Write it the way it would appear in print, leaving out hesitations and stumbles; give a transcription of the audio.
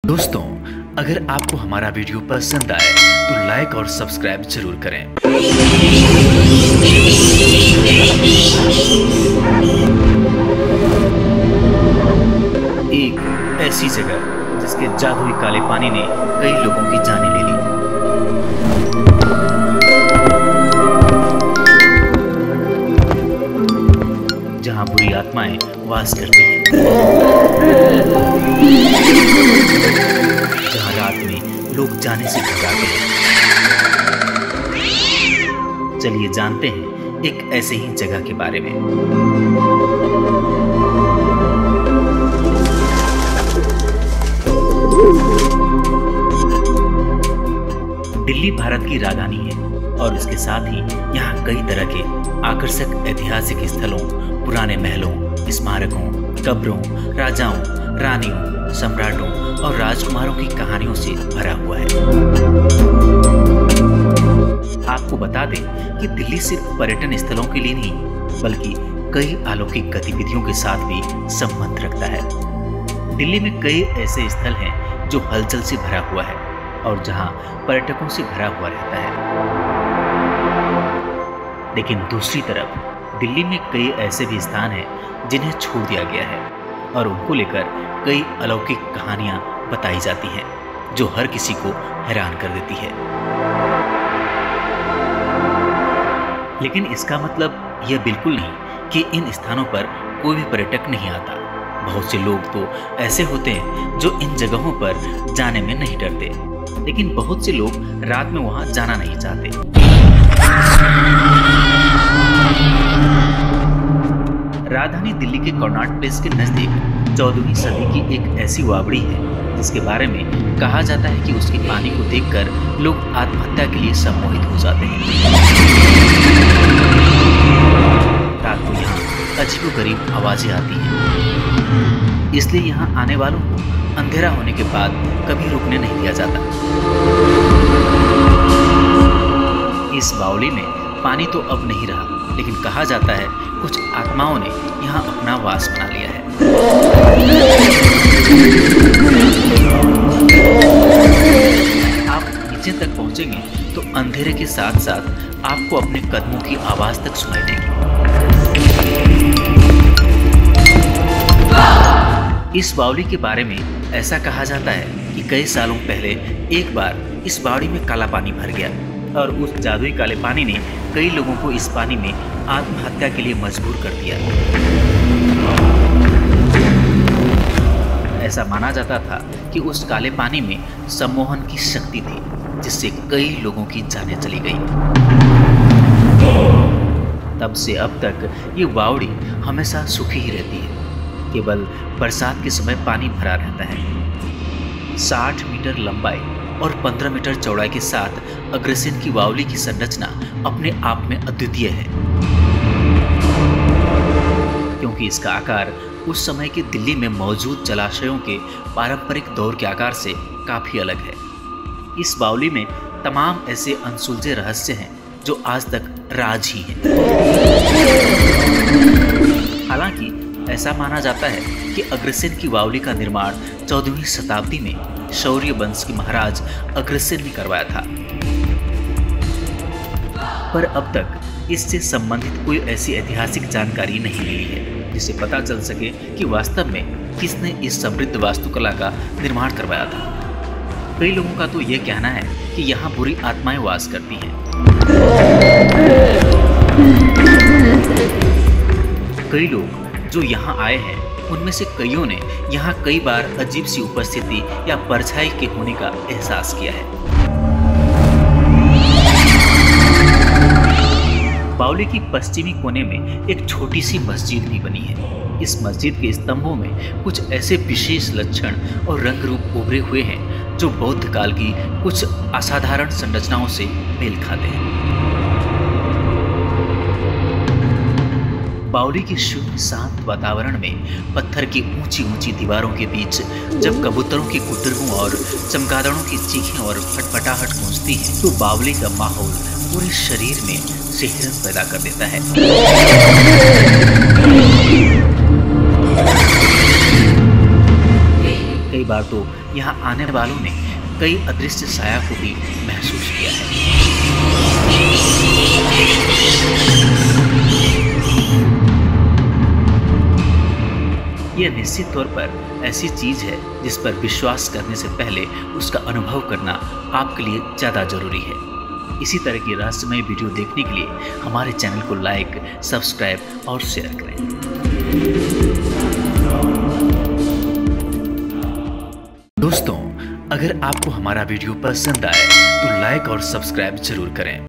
दोस्तों, अगर आपको हमारा वीडियो पसंद आए तो लाइक और सब्सक्राइब जरूर करें। एक ऐसी जगह जिसके जादुई काले पानी ने कई लोगों की जानें ले ली। जहां बुरी आत्माएं वास करती हैं, जहां रात में लोग जाने से घबराते हैं। चलिए जानते हैं एक ऐसे ही जगह के बारे में। दिल्ली भारत की राजधानी है और इसके साथ ही यहाँ कई तरह के आकर्षक ऐतिहासिक स्थलों, पुराने महलों, स्मारकों, कब्रों, राजाओं, रानियों, सम्राटों और राजकुमारों की कहानियों से भरा हुआ है। आपको बता दें कि दिल्ली सिर्फ पर्यटन स्थलों के लिए नहीं बल्कि कई अलौकिक गतिविधियों के साथ भी संबंध रखता है। दिल्ली में कई ऐसे स्थल हैं जो हलचल से भरा हुआ है और जहां पर्यटकों से भरा हुआ रहता है। लेकिन दूसरी तरफ दिल्ली में कई ऐसे भी स्थान हैं जिन्हें छोड़ दिया गया है और उनको लेकर कई अलौकिक कहानियां बताई जाती हैं जो हर किसी को हैरान कर देती है। लेकिन इसका मतलब यह बिल्कुल नहीं कि इन स्थानों पर कोई भी पर्यटक नहीं आता। बहुत से लोग तो ऐसे होते हैं जो इन जगहों पर जाने में नहीं डरते, लेकिन बहुत से लोग रात में वहां जाना नहीं चाहते। राजधानी दिल्ली के कॉनॉट प्लेस के नजदीक 14वीं सदी की एक ऐसी वावड़ी है जिसके बारे में कहा जाता है कि उसके पानी को देखकर लोग आत्महत्या के लिए सम्मोहित हो जाते हैं। रात को यहाँ अजीबोगरीब आवाजें आती हैं, इसलिए यहाँ आने वालों को अंधेरा होने के बाद कभी रुकने नहीं दिया जाता। इस बावली में पानी तो अब नहीं रहा, लेकिन कहा जाता है कुछ आत्माओं ने यहाँ अपना वास बना लिया है। आप नीचे तक पहुंचेंगे तो अंधेरे के साथ साथ आपको अपने कदमों की आवाज तक सुनाई देगी। इस बावली के बारे में ऐसा कहा जाता है कि कई सालों पहले एक बार इस बावड़ी में काला पानी भर गया और उस जादुई काले पानी ने कई लोगों को इस पानी में आत्महत्या के लिए मजबूर कर दिया। ऐसा माना जाता था कि उस काले पानी में सम्मोहन की शक्ति थी जिससे कई लोगों की जानें चली गई। तब से अब तक ये बावड़ी हमेशा सूखी ही रहती है। केवल बरसात के समय पानी भरा रहता है। 60 मीटर लंबाई और 15 मीटर चौड़ाई के साथ अग्रसेन की बावली की संरचना अपने आप में अद्वितीय है, क्योंकि इसका आकार उस समय के दिल्ली में मौजूद जलाशयों के पारंपरिक दौर के आकार से काफी अलग है। इस बावली में तमाम ऐसे अनसुलझे रहस्य हैं जो आज तक राज ही हैं। हालांकि ऐसा माना जाता है कि अग्रसेन की बावली का निर्माण 14वीं शताब्दी में शौर्य वंश के महाराज अग्रसेन ने करवाया था, पर अब तक इससे संबंधित कोई ऐसी ऐतिहासिक जानकारी नहीं मिली है जिससे पता चल सके कि वास्तव में किसने इस समृद्ध वास्तुकला का निर्माण करवाया था। कई लोगों का तो यह कहना है कि यहाँ बुरी आत्माएं वास करती हैं। कई लोग जो यहाँ आए हैं उनमें से कईयों ने यहाँ कई बार अजीब सी उपस्थिति या परछाई के होने का एहसास किया है। बावली की पश्चिमी कोने में एक छोटी सी मस्जिद भी बनी है। इस मस्जिद के स्तंभों में कुछ ऐसे विशेष लक्षण और रंग रूप उभरे हुए हैं जो बौद्ध काल की कुछ असाधारण संरचनाओं से मेल खाते हैं। बावली के शुद्ध शांत वातावरण में पत्थर की ऊंची ऊंची दीवारों के बीच जब कबूतरों की कुतरगों और चमगादड़ों की चीखें और फटफटाहट गूंजती है तो बावली का माहौल पूरे शरीर में सिहरन पैदा कर देता है। कई बार तो यहाँ आने वालों ने कई अदृश्य साया को भी महसूस किया है। यह निश्चित तौर पर ऐसी चीज है जिस पर विश्वास करने से पहले उसका अनुभव करना आपके लिए ज़्यादा जरूरी है। इसी तरह की रहस्यमय वीडियो देखने के लिए हमारे चैनल को लाइक, सब्सक्राइब और शेयर करें। दोस्तों, अगर आपको हमारा वीडियो पसंद आए तो लाइक और सब्सक्राइब जरूर करें।